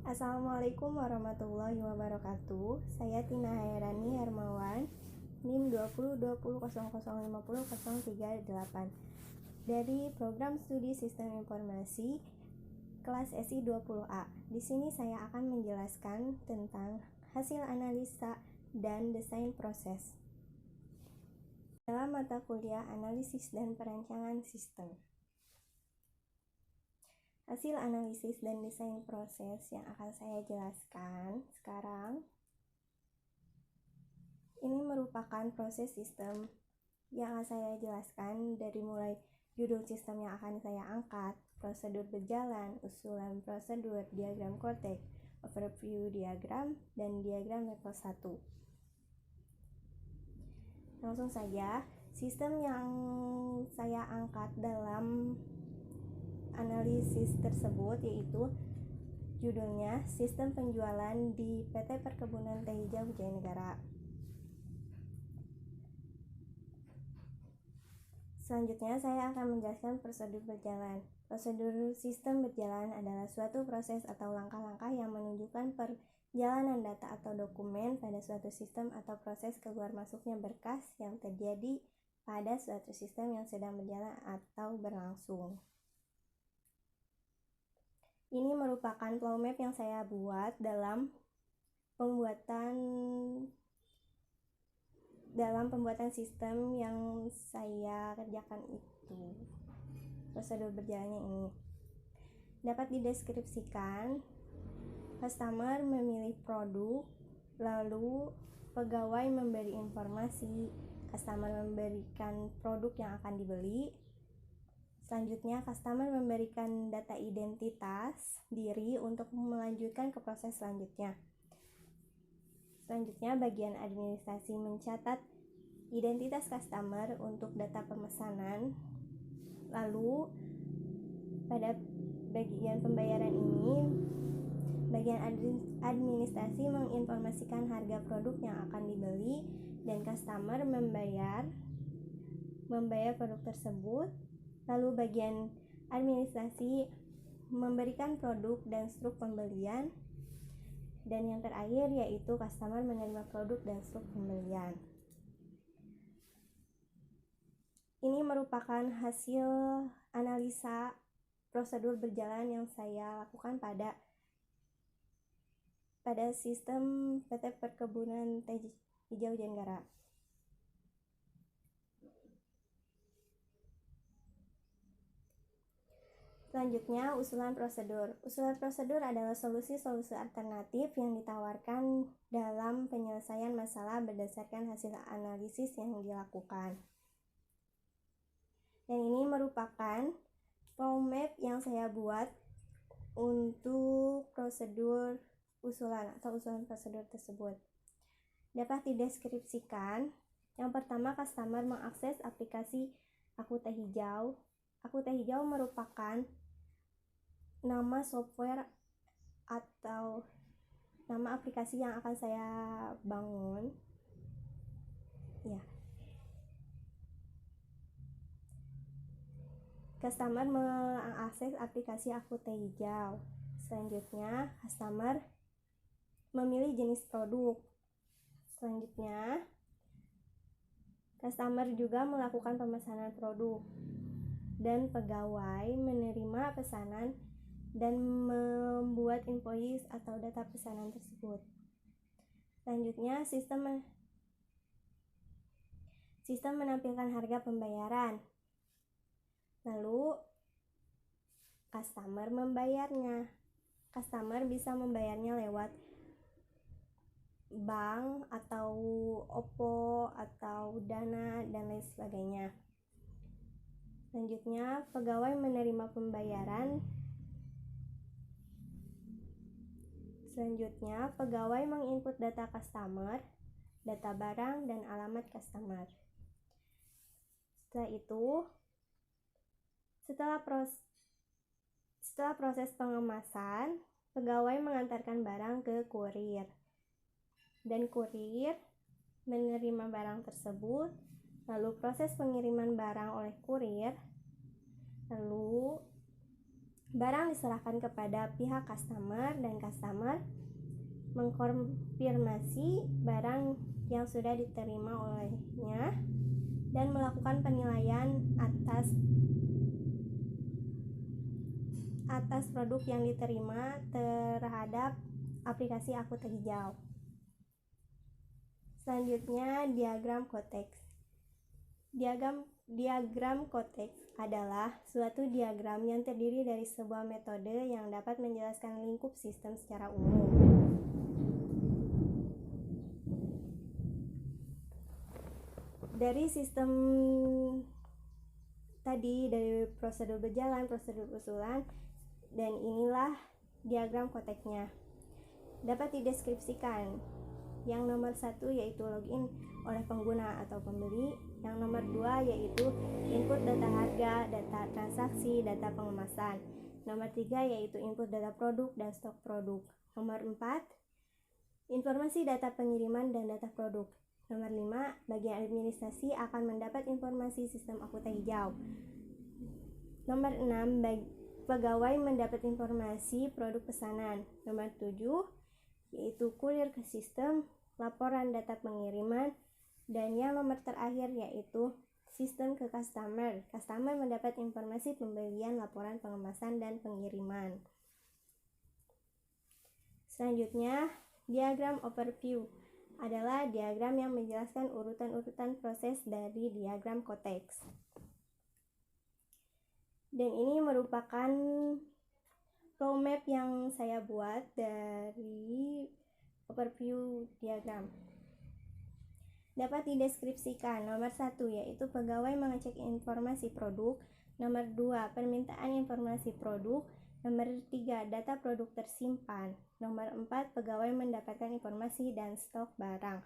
Assalamualaikum warahmatullahi wabarakatuh. Saya Tina Hairani Hermawan, NIM 202000500038 dari Program Studi Sistem Informasi kelas SI 20A. Di sini saya akan menjelaskan tentang hasil analisa dan desain proses dalam mata kuliah Analisis dan Perancangan Sistem. Hasil analisis dan desain proses yang akan saya jelaskan sekarang ini merupakan proses sistem yang akan saya jelaskan dari mulai judul sistem yang akan saya angkat, prosedur berjalan, usulan prosedur, diagram konteks, overview diagram, dan diagram level 1. Langsung saja, sistem yang saya angkat dalam analisis tersebut yaitu judulnya Sistem Penjualan di PT Perkebunan Teh Hijau Jayanegara. Selanjutnya saya akan menjelaskan prosedur berjalan. Prosedur sistem berjalan adalah suatu proses atau langkah-langkah yang menunjukkan perjalanan data atau dokumen pada suatu sistem atau proses keluar masuknya berkas yang terjadi pada suatu sistem yang sedang berjalan atau berlangsung. Ini merupakan flow map yang saya buat dalam pembuatan sistem yang saya kerjakan itu. Prosedur berjalannya ini dapat dideskripsikan. Customer memilih produk, lalu pegawai memberi informasi, customer memberikan produk yang akan dibeli. Selanjutnya, customer memberikan data identitas diri untuk melanjutkan ke proses selanjutnya. Selanjutnya, bagian administrasi mencatat identitas customer untuk data pemesanan. Lalu, pada bagian pembayaran ini, bagian administrasi menginformasikan harga produk yang akan dibeli dan customer membayar produk tersebut. Lalu bagian administrasi memberikan produk dan struk pembelian. Dan yang terakhir yaitu customer menerima produk dan struk pembelian. Ini merupakan hasil analisa prosedur berjalan yang saya lakukan pada sistem PT Perkebunan Teh Hijau Jayanegara. Selanjutnya, usulan prosedur. Usulan prosedur adalah solusi-solusi alternatif yang ditawarkan dalam penyelesaian masalah berdasarkan hasil analisis yang dilakukan. Dan ini merupakan flow map yang saya buat untuk prosedur usulan prosedur tersebut. Dapat dideskripsikan. Yang pertama, customer mengakses aplikasi Aku Teh Hijau. Aku Teh Hijau merupakan nama software atau nama aplikasi yang akan saya bangun. Ya. Customer mengakses aplikasi Aku Teh Hijau. Selanjutnya, customer memilih jenis produk. Selanjutnya, customer juga melakukan pemesanan produk. Dan pegawai menerima pesanan dan membuat invoice atau data pesanan tersebut. Selanjutnya, sistem menampilkan harga pembayaran. Lalu, customer membayarnya. Customer bisa membayarnya lewat bank atau OVO atau Dana dan lain sebagainya. Selanjutnya, pegawai menerima pembayaran. Selanjutnya, pegawai menginput data customer, data barang, dan alamat customer. Setelah itu, setelah proses pengemasan, pegawai mengantarkan barang ke kurir. Dan kurir menerima barang tersebut, lalu proses pengiriman barang oleh kurir, lalu Barang diserahkan kepada pihak customer dan customer mengkonfirmasi barang yang sudah diterima olehnya dan melakukan penilaian atas produk yang diterima terhadap aplikasi Aku Hijau. Selanjutnya, diagram konteks. Diagram konteks adalah suatu diagram yang terdiri dari sebuah metode yang dapat menjelaskan lingkup sistem secara umum. Dari sistem tadi, dari prosedur berjalan, prosedur usulan, dan inilah diagram konteksnya. Dapat dideskripsikan. Yang nomor 1 yaitu login oleh pengguna atau pembeli. Yang nomor 2 yaitu input data harga, data transaksi, data pengemasan. Nomor 3 yaitu input data produk dan stok produk. Nomor 4, informasi data pengiriman dan data produk. Nomor 5, bagian administrasi akan mendapat informasi sistem Aku Hijau. Nomor 6, pegawai mendapat informasi produk pesanan. Nomor 7, yaitu kurir ke sistem, laporan data pengiriman, dan yang nomor terakhir yaitu sistem ke customer. Customer mendapat informasi pembelian, laporan pengemasan, dan pengiriman. Selanjutnya, diagram overview adalah diagram yang menjelaskan urutan-urutan proses dari diagram konteks. Dan ini merupakan flow map yang saya buat dari overview diagram. Dapat dideskripsikan. Nomor 1 yaitu pegawai mengecek informasi produk. Nomor 2, permintaan informasi produk. Nomor 3, data produk tersimpan. Nomor 4, pegawai mendapatkan informasi dan stok barang.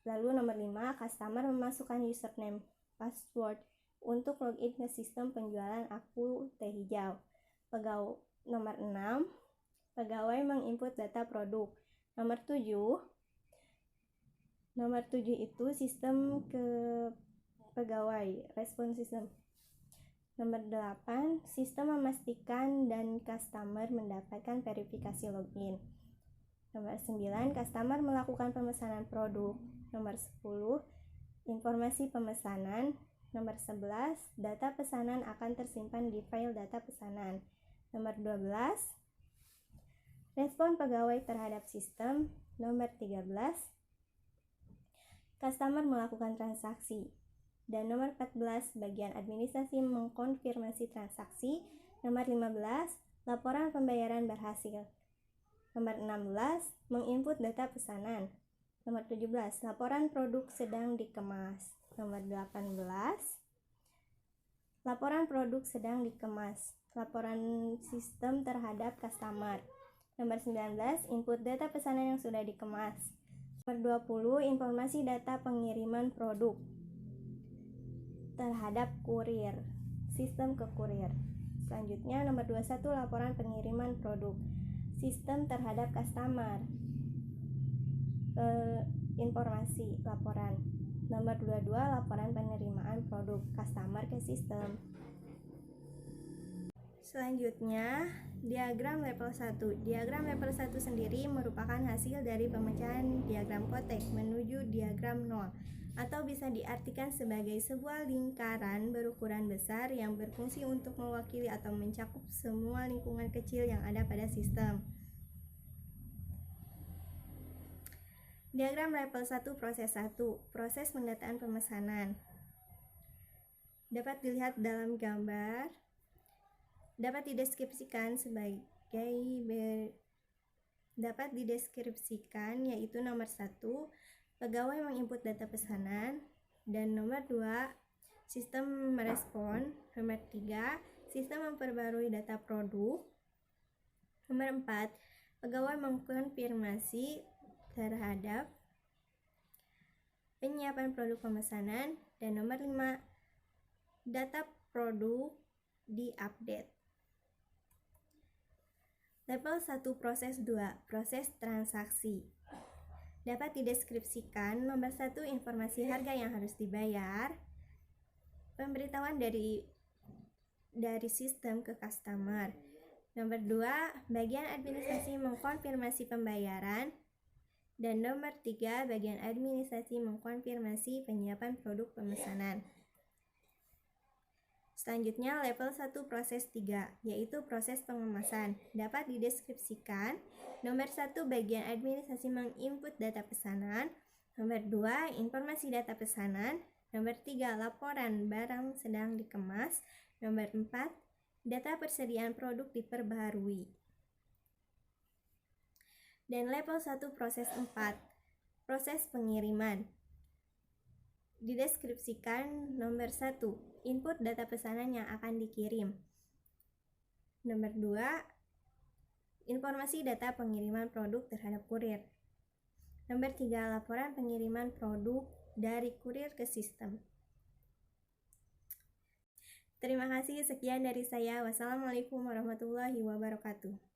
Lalu nomor 5, customer memasukkan username password untuk login ke sistem penjualan Aku Hijau. Nomor 6, pegawai menginput data produk. Nomor 7 itu sistem ke pegawai, respon sistem. Nomor 8, sistem memastikan dan customer mendapatkan verifikasi login. Nomor 9, customer melakukan pemesanan produk. Nomor 10, informasi pemesanan. Nomor 11, data pesanan akan tersimpan di file data pesanan. Nomor 12, respon pegawai terhadap sistem. Nomor 13, customer melakukan transaksi. Dan nomor 14, bagian administrasi mengkonfirmasi transaksi. Nomor 15, laporan pembayaran berhasil. Nomor 16, menginput data pesanan. Nomor 17, laporan produk sedang dikemas. Nomor 18, laporan produk sedang dikemas. Laporan sistem terhadap customer. Nomor 19, input data pesanan yang sudah dikemas. Nomor 20, informasi data pengiriman produk terhadap kurir, sistem ke kurir. Selanjutnya nomor 21, laporan pengiriman produk, sistem terhadap customer, informasi laporan. Nomor 22, laporan penerimaan produk customer ke sistem. Selanjutnya, diagram level 1. Diagram level 1 sendiri merupakan hasil dari pemecahan diagram konteks menuju diagram 0, atau bisa diartikan sebagai sebuah lingkaran berukuran besar yang berfungsi untuk mewakili atau mencakup semua lingkungan kecil yang ada pada sistem. Diagram level 1 proses 1, proses pendataan pemesanan. Dapat dilihat dalam gambar. Dapat dideskripsikan yaitu nomor 1, pegawai menginput data pesanan, dan nomor 2, sistem merespon. Nomor 3, sistem memperbarui data produk. Nomor 4, pegawai mengkonfirmasi terhadap penyiapan produk pemesanan, dan nomor 5, data produk diupdate. Level 1 proses 2, proses transaksi. Dapat dideskripsikan. Nomor 1, informasi harga yang harus dibayar. Pemberitahuan dari dari sistem ke customer. Nomor 2, bagian administrasi mengkonfirmasi pembayaran. Dan nomor 3, bagian administrasi mengkonfirmasi penyiapan produk pemesanan. Selanjutnya level 1 proses 3, yaitu proses pengemasan. Dapat dideskripsikan. Nomor 1, bagian administrasi menginput data pesanan. Nomor 2, informasi data pesanan. Nomor 3, laporan barang sedang dikemas. Nomor 4, data persediaan produk diperbaharui. Dan level 1 proses 4, proses pengiriman. Dideskripsikan. Nomor 1, input data pesanan yang akan dikirim. Nomor 2, informasi data pengiriman produk terhadap kurir. Nomor 3, laporan pengiriman produk dari kurir ke sistem. Terima kasih, sekian dari saya. Wassalamualaikum warahmatullahi wabarakatuh.